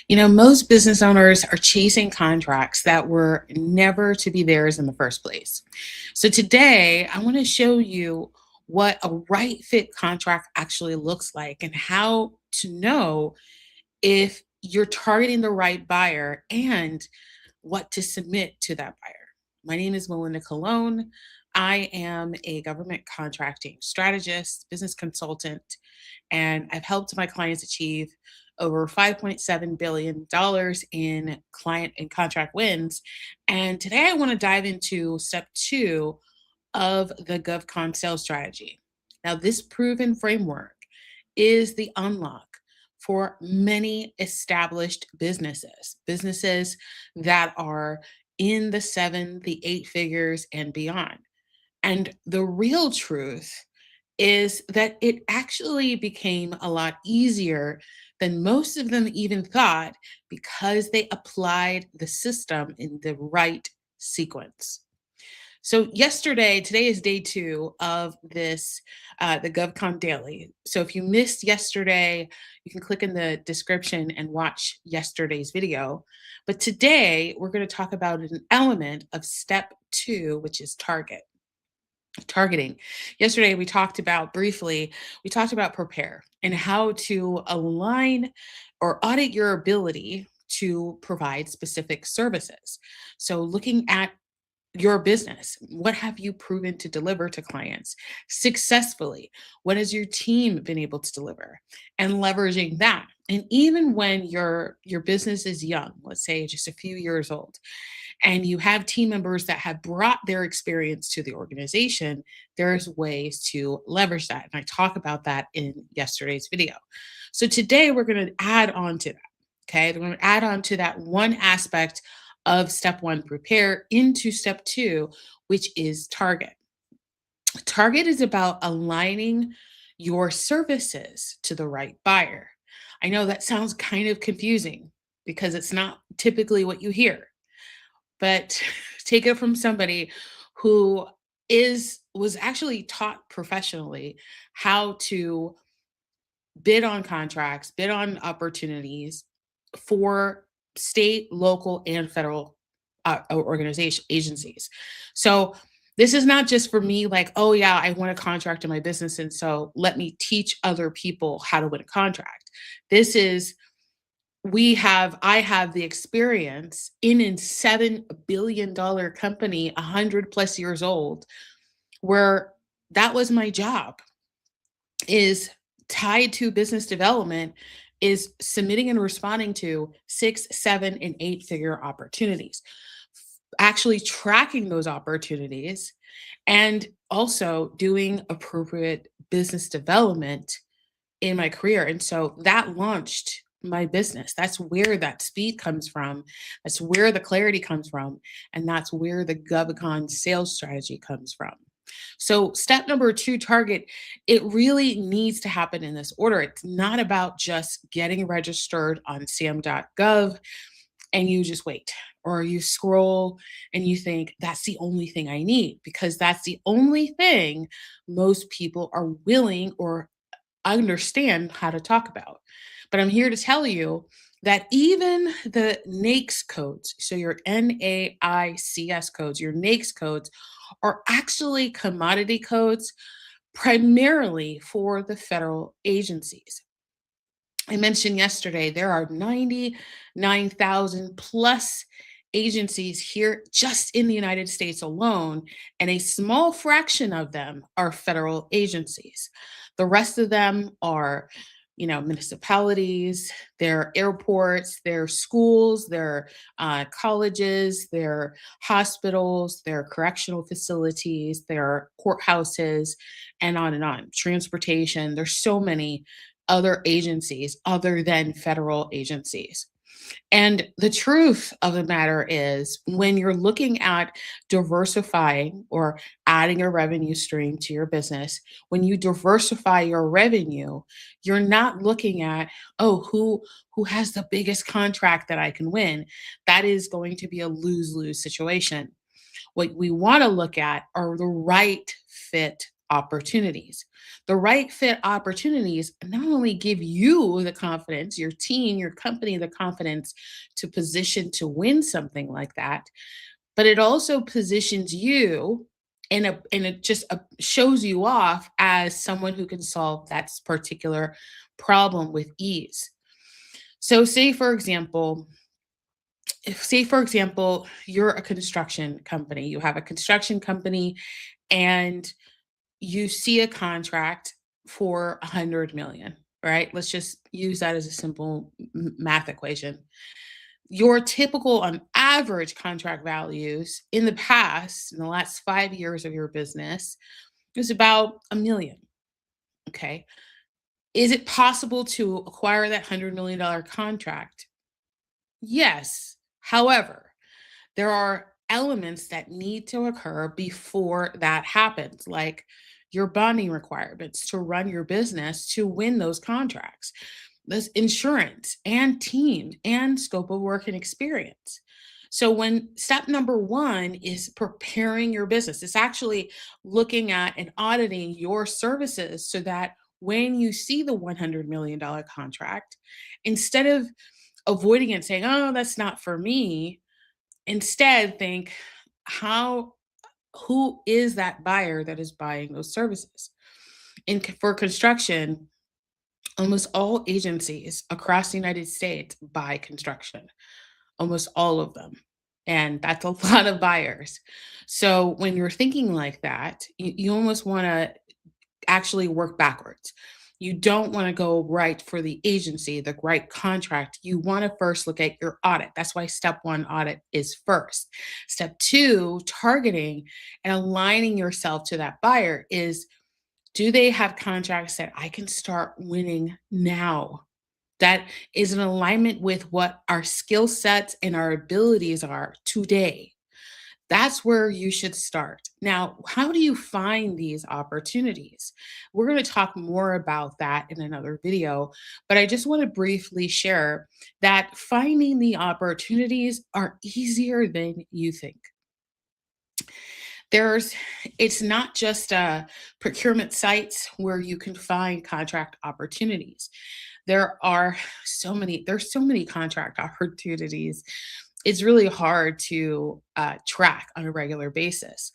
Most business owners are chasing contracts that were never to be theirs in the first place. So today, I want to show you what a right fit contract actually looks like and how to know if you're targeting the right buyer and what to submit to that buyer. My name is Melinda Colon. I am a government contracting strategist, business consultant, and I've helped my clients achieve over $5.7 billion in client and contract wins. And today I want to dive into step two of the GovCon sales strategy. Now, this proven framework is the unlock for many established businesses that are in the seven, the eight figures, and beyond. And the real truth is that it actually became a lot easier than most of them even thought because they applied the system in the right sequence. So today is day two of this, the GovCon Daily. So if you missed yesterday, you can click in the description and watch yesterday's video. But today we're going to talk about an element of step two, which is targeting. Yesterday we talked about briefly, we talked about prepare and how to align or audit your ability to provide specific services. So looking at your business, what have you proven to deliver to clients successfully? What has your team been able to deliver? And leveraging that. And even when your business is young, let's say just a few years old, and you have team members that have brought their experience to the organization, there's ways to leverage that. And I talk about that in yesterday's video. So today we're going to add on to that. Okay. We're going to add on to that one aspect of step one, prepare, into step two, which is target. Target is about aligning your services to the right buyer. I know that sounds kind of confusing because it's not typically what you hear, but take it from somebody who was actually taught professionally how to bid on contracts, bid on opportunities for state, local, and federal organization agencies. So this is not just for me, like, oh yeah, I want a contract in my business, and so let me teach other people how to win a contract. This is I have the experience in a $7 billion company, 100 plus years old, where that was my job, is tied to business development, is submitting and responding to six, seven, and eight figure opportunities, actually tracking those opportunities, and also doing appropriate business development in my career. And so that launched my business. That's where that speed comes from. That's where the clarity comes from. And that's where the GovCon sales strategy comes from. So, step number two, target, it really needs to happen in this order. It's not about just getting registered on sam.gov and you just wait, or you scroll and you think that's the only thing I need, because that's the only thing most people are willing or understand how to talk about. But I'm here to tell you that even the NAICS codes, so your NAICS codes, your NAICS codes, are actually commodity codes primarily for the federal agencies. I mentioned yesterday there are 99,000 plus agencies here just in the United States alone, and a small fraction of them are federal agencies. The rest of them are, municipalities, their airports, their schools, their colleges, their hospitals, their correctional facilities, their courthouses, and on and on. Transportation, there's so many other agencies other than federal agencies. And the truth of the matter is, when you're looking at diversifying or adding a revenue stream to your business, when you diversify your revenue, you're not looking at, oh, who has the biggest contract that I can win. That is going to be a lose-lose situation. What we want to look at are the right fit opportunities. The right fit opportunities not only give you the confidence, your team, your company, the confidence to position to win something like that, but it also positions you and it just shows you off as someone who can solve that particular problem with ease. So say for example you're a construction company, you have a construction company and you see a contract for 100 million, right? Let's just use that as a simple math equation. Your typical on average contract values in the past, in the last 5 years of your business, is about a million. Okay. Is it possible to acquire that $100 million contract? Yes. However, there are elements that need to occur before that happens, like your bonding requirements to run your business to win those contracts, this insurance and team and scope of work and experience. So when step number one is preparing your business, it's actually looking at and auditing your services so that when you see the $100 million contract, instead of avoiding it saying, oh, that's not for me, instead, think how who is that buyer that is buying those services? For construction, almost all agencies across the United States buy construction, almost all of them. And that's a lot of buyers. So when you're thinking like that, you almost want to actually work backwards. You don't want to go right for the agency, the right contract. You want to first look at your audit. That's why step one audit is first. Step two, targeting and aligning yourself to that buyer is, do they have contracts that I can start winning now? That is in alignment with what our skill sets and our abilities are today. That's where you should start. Now, how do you find these opportunities? We're going to talk more about that in another video, but I just want to briefly share that finding the opportunities are easier than you think. There's it's not just procurement sites where you can find contract opportunities. There's so many contract opportunities. It's really hard to track on a regular basis.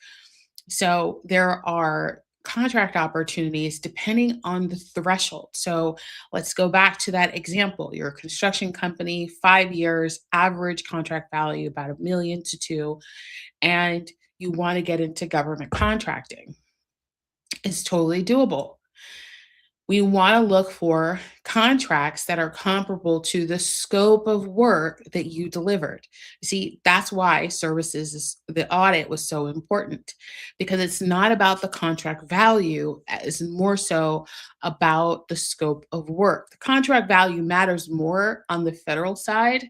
So there are contract opportunities depending on the threshold. So let's go back to that example. You're a construction company, 5 years, average contract value about a million to two, and you want to get into government contracting. It's totally doable. We want to look for contracts that are comparable to the scope of work that you delivered. See, that's why the audit was so important, because it's not about the contract value, it's more so about the scope of work. The contract value matters more on the federal side,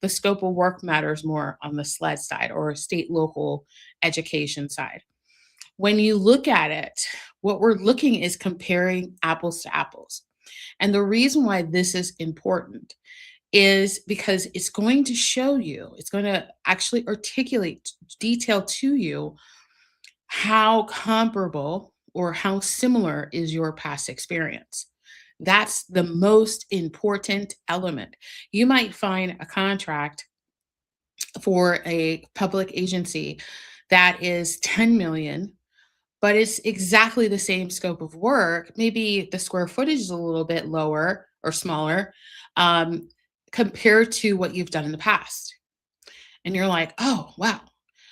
the scope of work matters more on the SLED side or state local education side. When you look at it, what we're looking is comparing apples to apples. And the reason why this is important is because it's going to actually articulate detail to you how comparable or how similar is your past experience. That's the most important element. You might find a contract for a public agency that is 10 million, but it's exactly the same scope of work. Maybe the square footage is a little bit lower or smaller um, compared to what you've done in the past. And you're like, oh, wow.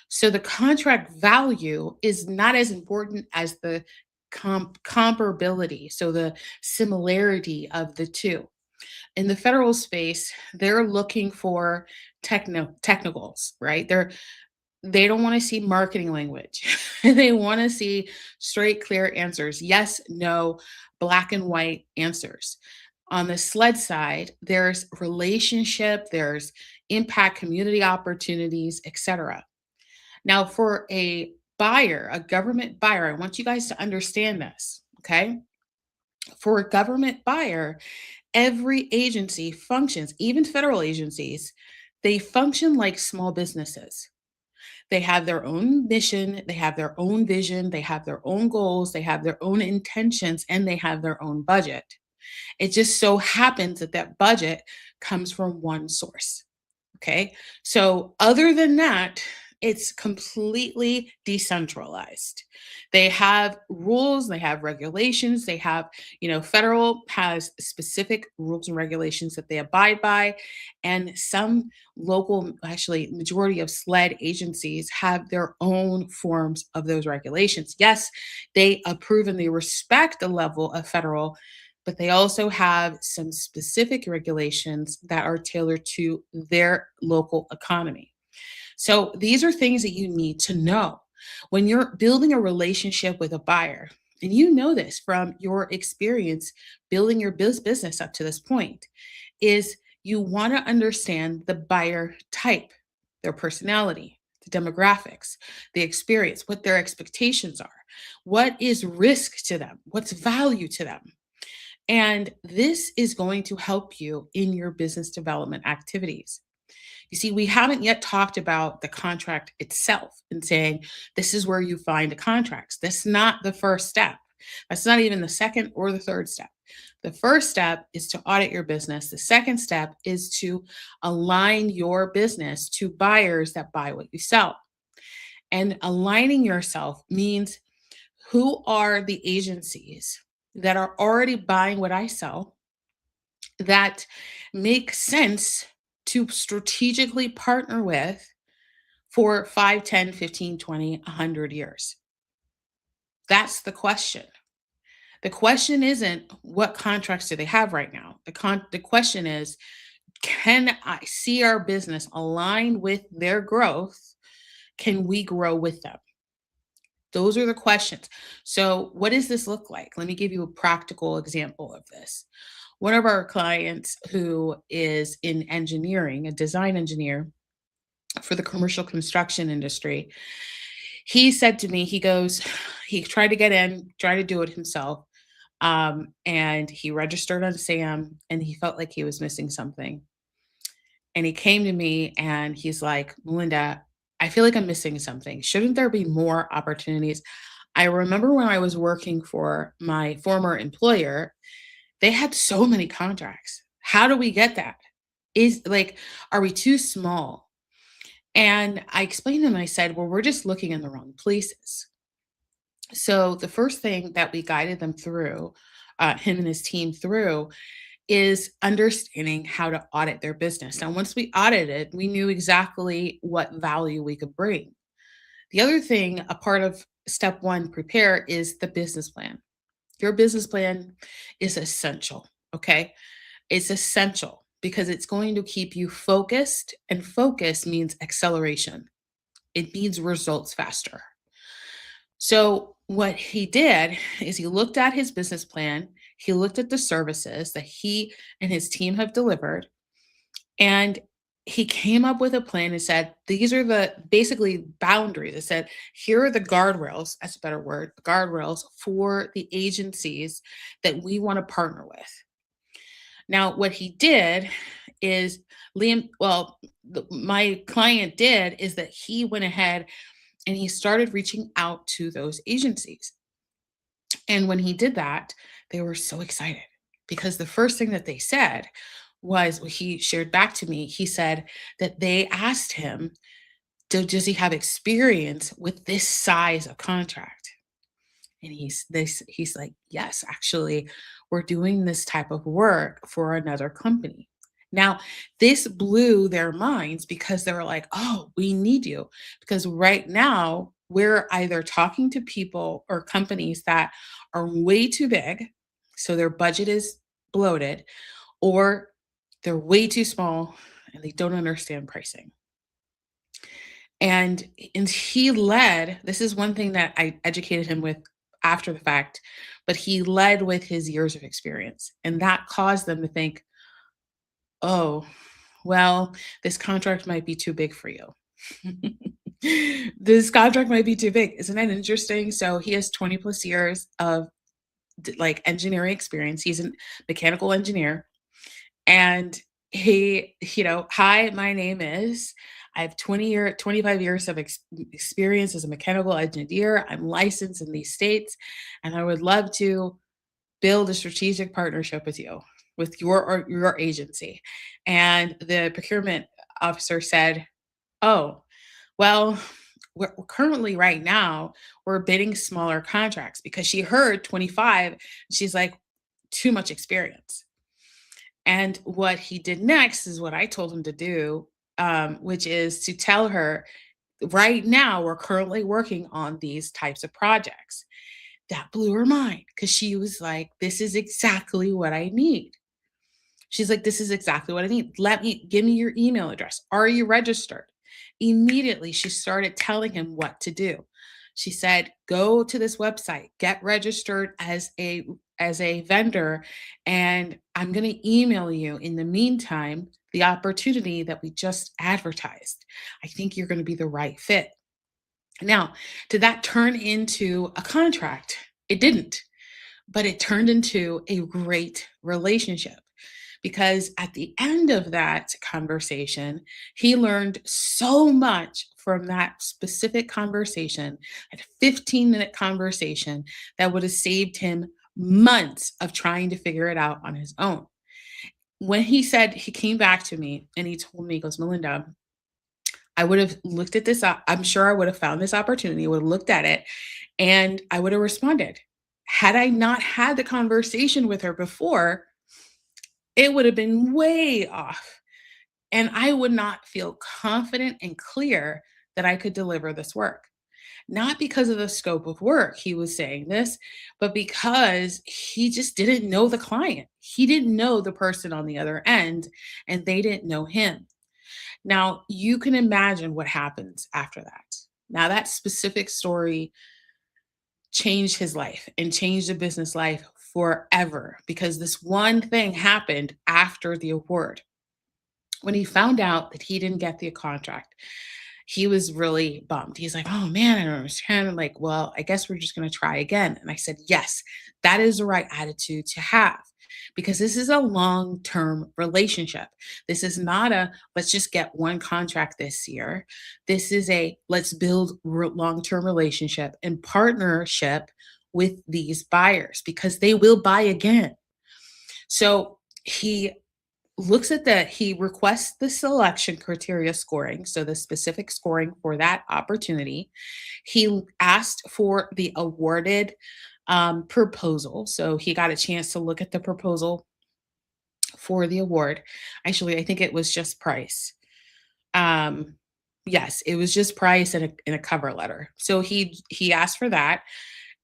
So the contract value is not as important as the comparability. So the similarity of the two. In the federal space, they're looking for technicals, right? They don't want to see marketing language. They want to see straight, clear answers. Yes, no, black and white answers. On the SLED side, there's relationship, there's impact community opportunities, etc. Now, for a buyer, a government buyer, I want you guys to understand this, okay? For a government buyer, every agency functions, even federal agencies, they function like small businesses. They have their own mission, they have their own vision, they have their own goals, they have their own intentions, and they have their own budget. It just so happens that that budget comes from one source. Okay. So, other than that, it's completely decentralized. They have rules, they have regulations, they have, federal has specific rules and regulations that they abide by. And some local, actually, majority of SLED agencies have their own forms of those regulations. Yes, they approve and they respect the level of federal, but they also have some specific regulations that are tailored to their local economy. So these are things that you need to know when you're building a relationship with a buyer. And you know this from your experience building your business up to this point is you want to understand the buyer type, their personality, the demographics, the experience, what their expectations are, what is risk to them, what's value to them. And this is going to help you in your business development activities. You see, we haven't yet talked about the contract itself and saying, this is where you find the contracts. That's not the first step. That's not even the second or the third step. The first step is to audit your business. The second step is to align your business to buyers that buy what you sell. And aligning yourself means who are the agencies that are already buying what I sell that make sense to strategically partner with for 5, 10, 15, 20, 100 years? That's the question. The question isn't what contracts do they have right now? The question is, can I see our business align with their growth? Can we grow with them? Those are the questions. So, what does this look like? Let me give you a practical example of this. One of our clients who is in engineering, a design engineer for the commercial construction industry, he said to me, he goes, he tried to get in, try to do it himself. And he registered on SAM and he felt like he was missing something. And he came to me and he's like, Melinda, I feel like I'm missing something. Shouldn't there be more opportunities? I remember when I was working for my former employer, they had so many contracts. How do we get that? Is like, are we too small? And I explained to him, I said, well, we're just looking in the wrong places. So the first thing that we guided them through, him and his team through, is understanding how to audit their business. Now, once we audited, we knew exactly what value we could bring. The other thing, a part of step one, prepare, is the business plan. Your business plan is essential. Okay. It's essential because it's going to keep you focused, and focus means acceleration. It means results faster. So, what he did is he looked at his business plan, he looked at the services that he and his team have delivered, and he came up with a plan and said, these are the basically boundaries. It said, here are the guardrails, that's a better word, guardrails for the agencies that we want to partner with. Now, what he did is my client did is that he went ahead and he started reaching out to those agencies. And when he did that, they were so excited because the first thing that they said was what he shared back to me. He said that they asked him, does he have experience with this size of contract? And he's like, yes, actually, we're doing this type of work for another company. Now, this blew their minds because they were like, oh, we need you. Because right now, we're either talking to people or companies that are way too big, so their budget is bloated, or they're way too small and they don't understand pricing. And he led, this is one thing that I educated him with after the fact, but he led with his years of experience. And that caused them to think, oh, well, this contract might be too big for you. This contract might be too big. Isn't that interesting? So he has 20 plus years of like engineering experience. He's a mechanical engineer. And hi, my name is, I have 25 years of experience as a mechanical engineer. I'm licensed in these states, and I would love to build a strategic partnership with you, with your agency." And the procurement officer said, "Oh, well, we're currently right now we're bidding smaller contracts," because she heard 25. She's like, too much experience. And what he did next is what I told him to do, which is to tell her, right now, we're currently working on these types of projects. That blew her mind because she was like, this is exactly what I need. She's like, this is exactly what I need. Give me your email address. Are you registered? Immediately, she started telling him what to do. She said, go to this website, get registered as a vendor, and I'm going to email you in the meantime the opportunity that we just advertised. I think you're going to be the right fit. Now, did that turn into a contract? It didn't, but it turned into a great relationship because at the end of that conversation, he learned so much from that specific conversation, a 15-minute conversation that would have saved him months of trying to figure it out on his own. When he said, he came back to me and he told me, he goes, Melinda, I would have looked at this up. I'm sure I would have found this opportunity, would have looked at it, and I would have responded. Had I not had the conversation with her before, it would have been way off. And I would not feel confident and clear that I could deliver this work. Not because of the scope of work, he was saying this, but because he just didn't know the client. He didn't know the person on the other end, and they didn't know him. Now, you can imagine what happens after that. Now, that specific story changed his life and changed the business life forever because this one thing happened after the award. When he found out that he didn't get the contract, he was really bummed. He's like, "Oh man, I don't understand." I'm like, "Well, I guess we're just going to try again." And I said, "Yes, that is the right attitude to have because this is a long term relationship. This is not a let's just get one contract this year. This is a let's build long term relationship and partnership with these buyers because they will buy again." So he requests the selection criteria scoring, so the specific scoring for that opportunity. He asked for the awarded proposal, so he got a chance to look at the proposal for the award. Actually, I think it was just price. um yes, it was just price and a cover letter. So he asked for that,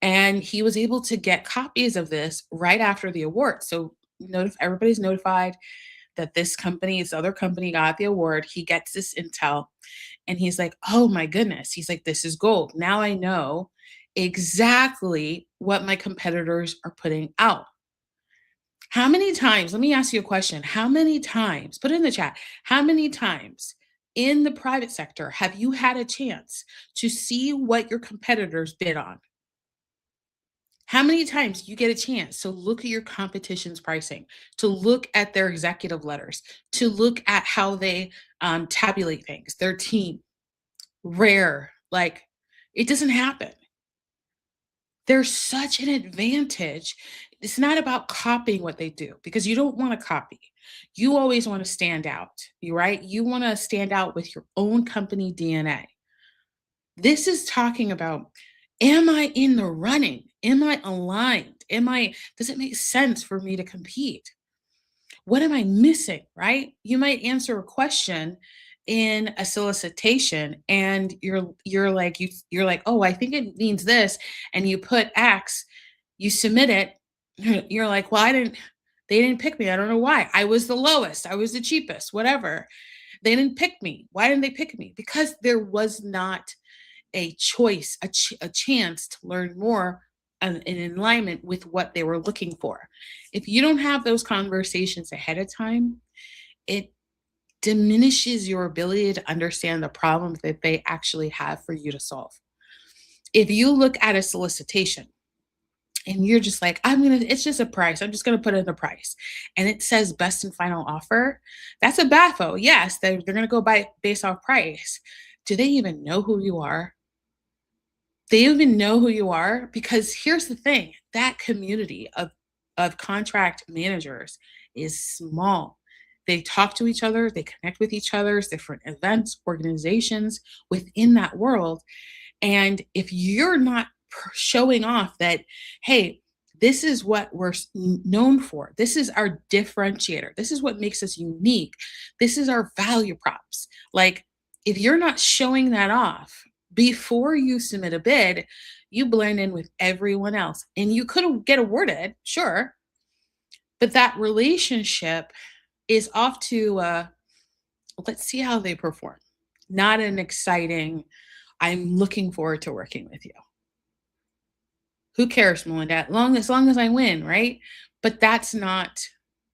and he was able to get copies of this right after the award. So everybody's notified that this other company got the award. He gets this intel and he's like, oh my goodness. He's like, this is gold. Now I know exactly what my competitors are putting out. How many times, let me ask you a question. How many times, put it in the chat, how many times in the private sector have you had a chance to see what your competitors bid on? How many times you get a chance to look at your competition's pricing, to look at their executive letters, to look at how they tabulate things, their team? Rare. Like, it doesn't happen. There's such an advantage. It's not about copying what they do because you don't want to copy. You always want to stand out, you right? You want to stand out with your own company DNA. This is talking about, am I in the running? Am I aligned? Does it make sense for me to compete? What am I missing, right? You might answer a question in a solicitation and you're like, "Oh, I think it means this." And you put X, you submit it, you're like, "Well, they didn't pick me. I don't know why. I was the lowest. I was the cheapest, whatever. They didn't pick me. Why didn't they pick me?" Because there was not a choice, a chance to learn more and in alignment with what they were looking for. If you don't have those conversations ahead of time, it diminishes your ability to understand the problems that they actually have for you to solve. If you look at a solicitation and you're just like, it's just a price. I'm just gonna put in a price. And it says best and final offer. That's a BAFO. Yes, they're gonna go by based off price. Do they even know who you are? They even know who you are? Because here's the thing, that community of contract managers is small. They talk to each other, they connect with each other, different events, organizations within that world. And if you're not showing off that, hey, this is what we're known for, this is our differentiator, this is what makes us unique, this is our value props. Like, if you're not showing that off before you submit a bid, you blend in with everyone else. And you could get awarded, sure, but that relationship is off to, let's see how they perform. Not an exciting, I'm looking forward to working with you. Who cares, Melinda? As long as I win, right? But that's not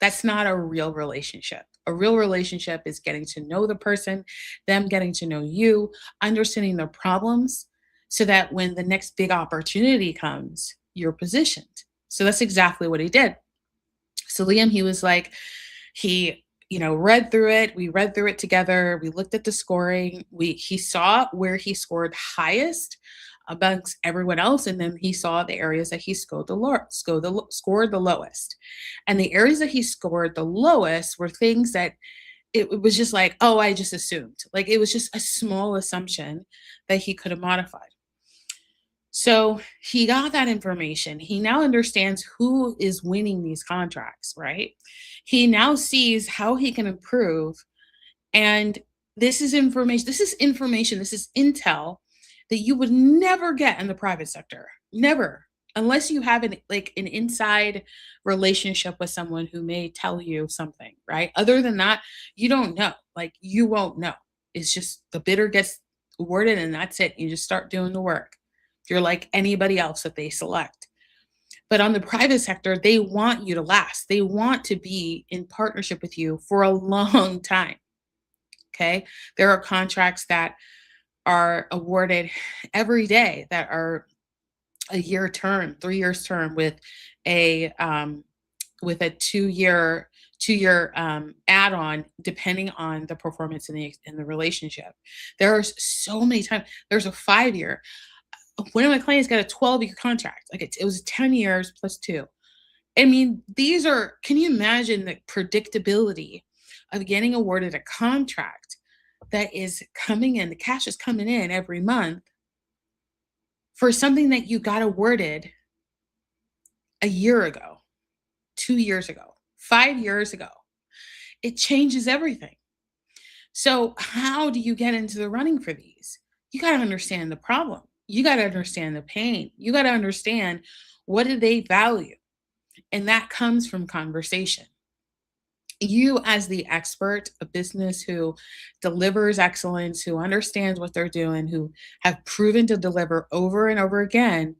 a real relationship. A real relationship is getting to know the person, them getting to know you, understanding their problems, so that when the next big opportunity comes, you're positioned. So that's exactly what he did. So Liam, he was like, he, read through it. We read through it together. We looked at the scoring. He saw where he scored highest amongst everyone else, and then he saw the areas that he scored the lowest. And the areas that he scored the lowest were things that it was just like, oh, I just assumed. Like, it was just a small assumption that he could have modified. So he got that information. He now understands who is winning these contracts, right? He now sees how he can improve. And this is intel that you would never get in the private sector. Never. Unless you have an inside relationship with someone who may tell you something, right? Other than that, you don't know. Like, you won't know. It's just the bidder gets awarded and that's it. You just start doing the work. You're like anybody else that they select. But on the private sector, they want you to last. They want to be in partnership with you for a long time. Okay. There are contracts that are awarded every day that are a year term, 3 years term with a 2-year add-on depending on the performance in the relationship. There's so many times. There's a 5-year. One of my clients got a 12-year contract. Like, it was 10 years plus 2. I mean, can you imagine the predictability of getting awarded a contract that is coming in, the cash is coming in every month for something that you got awarded a year ago, 2 years ago, 5 years ago? It changes everything. So, how do you get into the running for these? You got to understand the problem. You got to understand the pain. You got to understand, what do they value? And that comes from conversation. You, as the expert, a business who delivers excellence, who understands what they're doing, who have proven to deliver over and over again,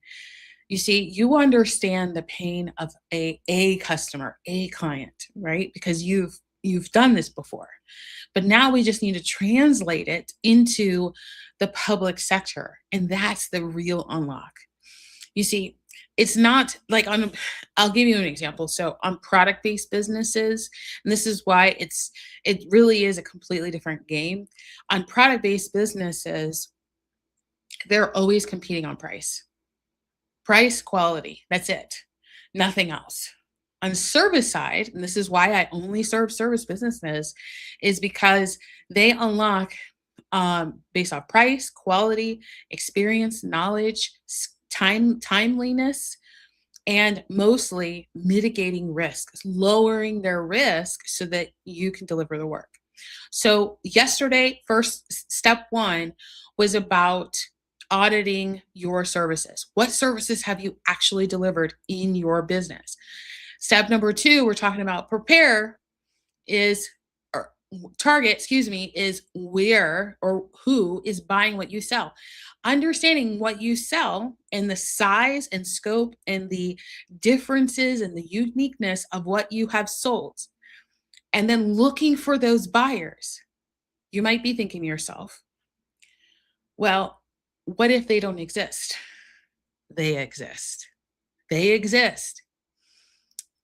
you see, you understand the pain of a customer, a client, right? Because you've done this before. But now we just need to translate it into the public sector, and that's the real unlock. You see, it's not like I'll give you an example. So on product-based businesses, and this is why it really is a completely different game. On product-based businesses, they're always competing on price. Price, quality, that's it. Nothing else. On service side, and this is why I only serve service businesses, is because they unlock based off price, quality, experience, knowledge, timeliness, and mostly mitigating risk, lowering their risk so that you can deliver the work. So yesterday, first step one was about auditing your services. What services have you actually delivered in your business? Step number two, we're talking about prepare is or target, excuse me, is where or who is buying what you sell. Understanding what you sell and the size and scope and the differences and the uniqueness of what you have sold, and then looking for those buyers. You might be thinking to yourself, well, what if they don't exist? They exist. They exist.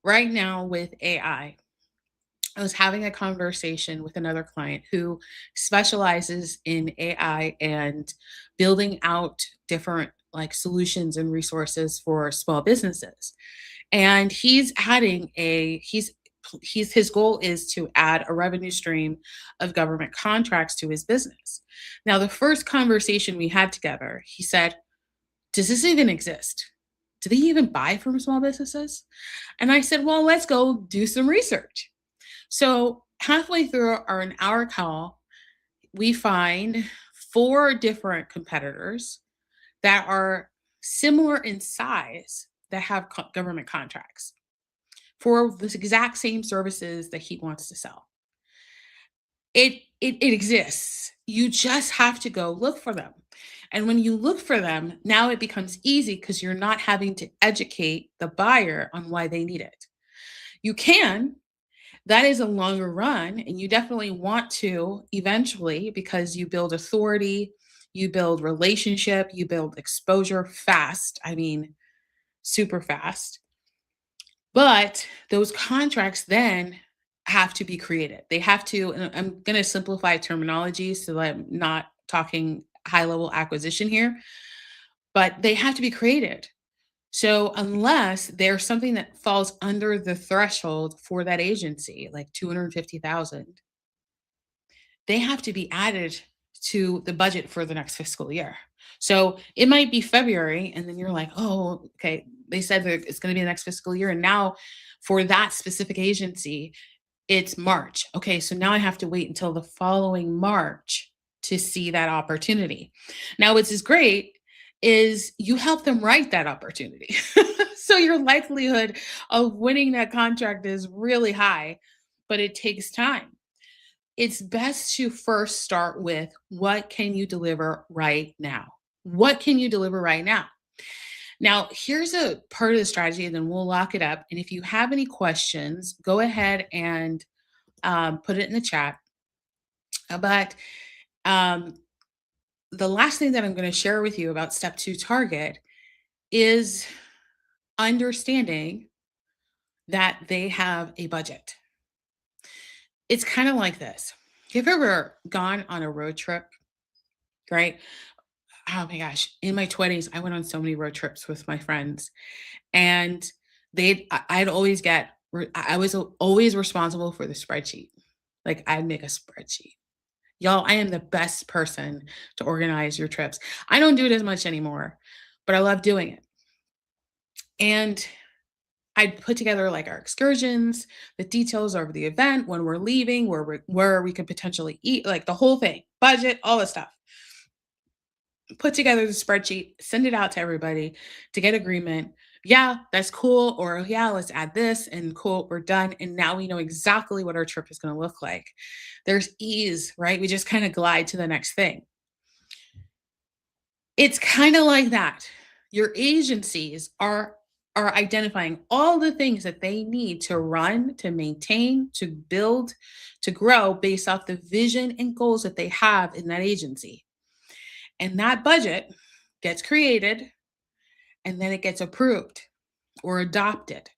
Right now with I was having a conversation with another client who specializes in AI and building out different like solutions and resources for small businesses. And he's his goal is to add a revenue stream of government contracts to his business. Now, the first conversation we had together, he said, "Does this even exist? Do they even buy from small businesses?" And I said, "Well, let's go do some research." So halfway through an hour call, we find four different competitors that are similar in size that have government contracts for the exact same services that he wants to sell. It exists. You just have to go look for them. And when you look for them, now it becomes easy because you're not having to educate the buyer on why they need it. You can, that is a longer run, and you definitely want to eventually because you build authority, you build relationship, you build exposure fast. I mean, super fast. But those contracts then have to be created. They have to, and I'm going to simplify terminology so that I'm not talking high level acquisition here, but they have to be created. So unless there's something that falls under the threshold for that agency, like 250,000, they have to be added to the budget for the next fiscal year. So it might be February, and then you're like, oh, okay, they said that it's going to be the next fiscal year. And now for that specific agency, it's March. Okay, so now I have to wait until the following March to see that opportunity. Now, what's is great is you help them write that opportunity. So your likelihood of winning that contract is really high, but it takes time. It's best to first start with what can you deliver right now? What can you deliver right now? Now, here's a part of the strategy, and then we'll lock it up. And if you have any questions, go ahead and put it in the chat. But um, the last thing that I'm going to share with you about step two target is understanding that they have a budget. It's kind of like this. Have you ever gone on a road trip, right? Oh my gosh, in my 20s, I went on so many road trips with my friends, and I'd always I was always responsible for the spreadsheet. Like, I'd make a spreadsheet. Y'all, I am the best person to organize your trips. I don't do it as much anymore, but I love doing it. And I'd put together like our excursions, the details of the event, when we're leaving, where we could potentially eat, like the whole thing, budget, all the stuff. Put together the spreadsheet, send it out to everybody to get agreement. Yeah, that's cool. Or yeah, let's add this and cool, we're done. And now we know exactly what our trip is going to look like. There's ease, right? We just kind of glide to the next thing. It's kind of like that. Your agencies are identifying all the things that they need to run, to maintain, to build, to grow based off the vision and goals that they have in that agency. And that budget gets created and then it gets approved or adopted.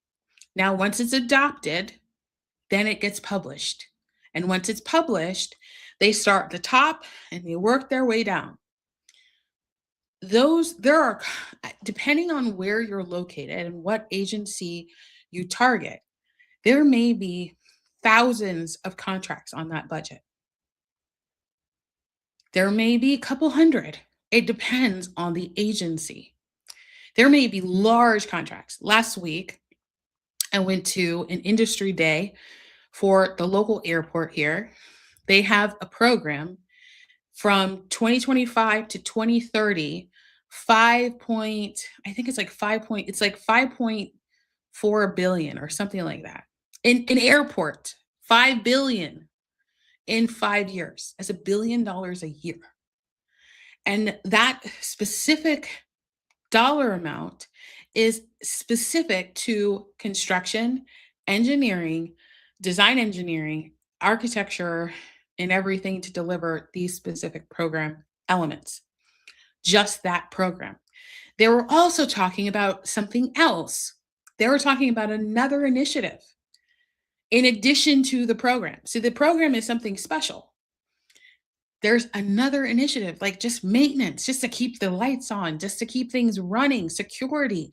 Now, once it's adopted, then it gets published. And once it's published, they start at the top and they work their way down. There are, depending on where you're located and what agency you target, there may be thousands of contracts on that budget. There may be a couple hundred. It depends on the agency. There may be large contracts. Last week, I went to an industry day for the local airport here. They have a program from 2025 to 2030, 5 point, I think it's like 5.4 billion or something like that. In an airport, 5 billion in 5 years. That's $1 billion a year. And that specific dollar amount is specific to construction, engineering, design engineering, architecture, and everything to deliver these specific program elements. Just that program. They were also talking about something else. They were talking about another initiative in addition to the program. So the program is something special. There's another initiative, like just maintenance, just to keep the lights on, just to keep things running, security.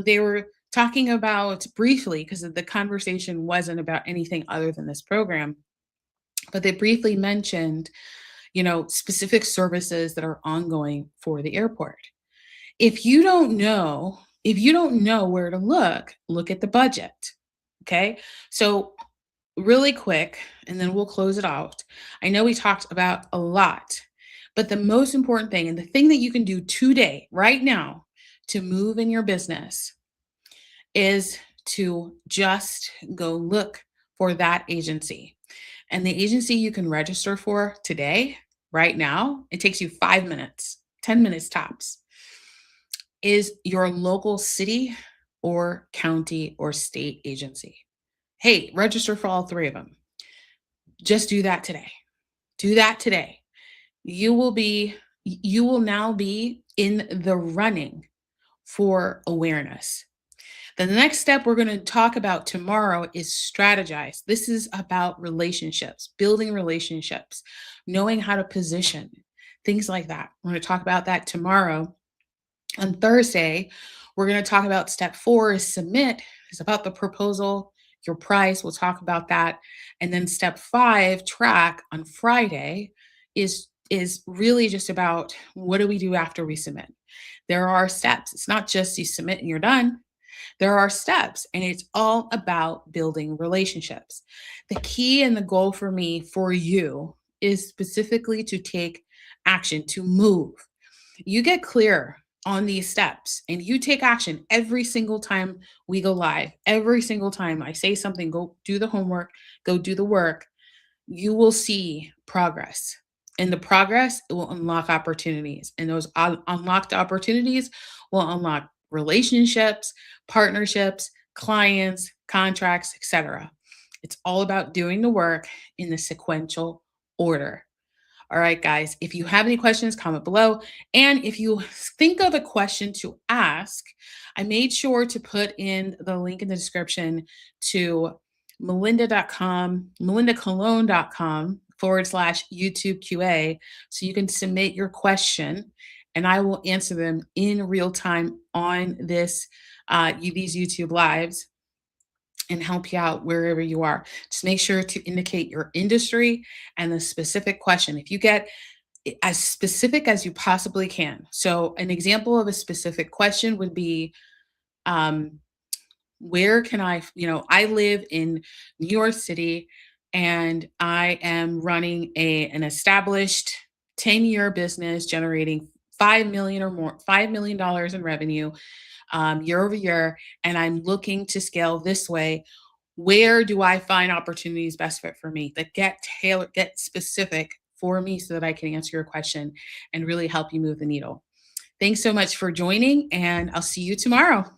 They were talking about briefly, because the conversation wasn't about anything other than this program, but they briefly mentioned, specific services that are ongoing for the airport. If you don't know where to look at the budget. Okay. So really quick, and then we'll close it out. I know we talked about a lot, but the most important thing and the thing that you can do today, right now, to move in your business is to just go look for that agency. And the agency you can register for today, right now, it takes you 5 minutes, 10 minutes tops, is your local city or county or state agency. Hey, register for all three of them. Just do that today. Do that today. You will now be in the running for awareness. The next step we're going to talk about tomorrow is strategize. This is about relationships, building relationships, knowing how to position, things like that. We're going to talk about that tomorrow. On Thursday, we're going to talk about step 4 is submit. It's about the proposal, your price. We'll talk about that. And then step 5, track, on Friday is really just about what do we do after we submit. There are steps. It's not just you submit and you're done. There are steps, and it's all about building relationships. The key and the goal for me, for you, is specifically to take action, to move. You get clear on these steps and you take action every single time we go live. Every single time I say something, go do the homework, go do the work, you will see progress. And the progress will unlock opportunities. And those unlocked opportunities will unlock relationships, partnerships, clients, contracts, etc. It's all about doing the work in the sequential order. All right, guys, if you have any questions, comment below. And if you think of a question to ask, I made sure to put in the link in the description to melindacologne.com/YouTube QA, so you can submit your question and I will answer them in real time on these YouTube lives and help you out wherever you are. Just make sure to indicate your industry and the specific question. If you get as specific as you possibly can. So an example of a specific question would be, where can I live in New York City and I am running an established 10-year business generating 5 million or more, $5 million in revenue year over year, and I'm looking to scale this way. Where do I find opportunities best fit for me that get tailored, get specific for me so that I can answer your question and really help you move the needle? Thanks so much for joining, and I'll see you tomorrow.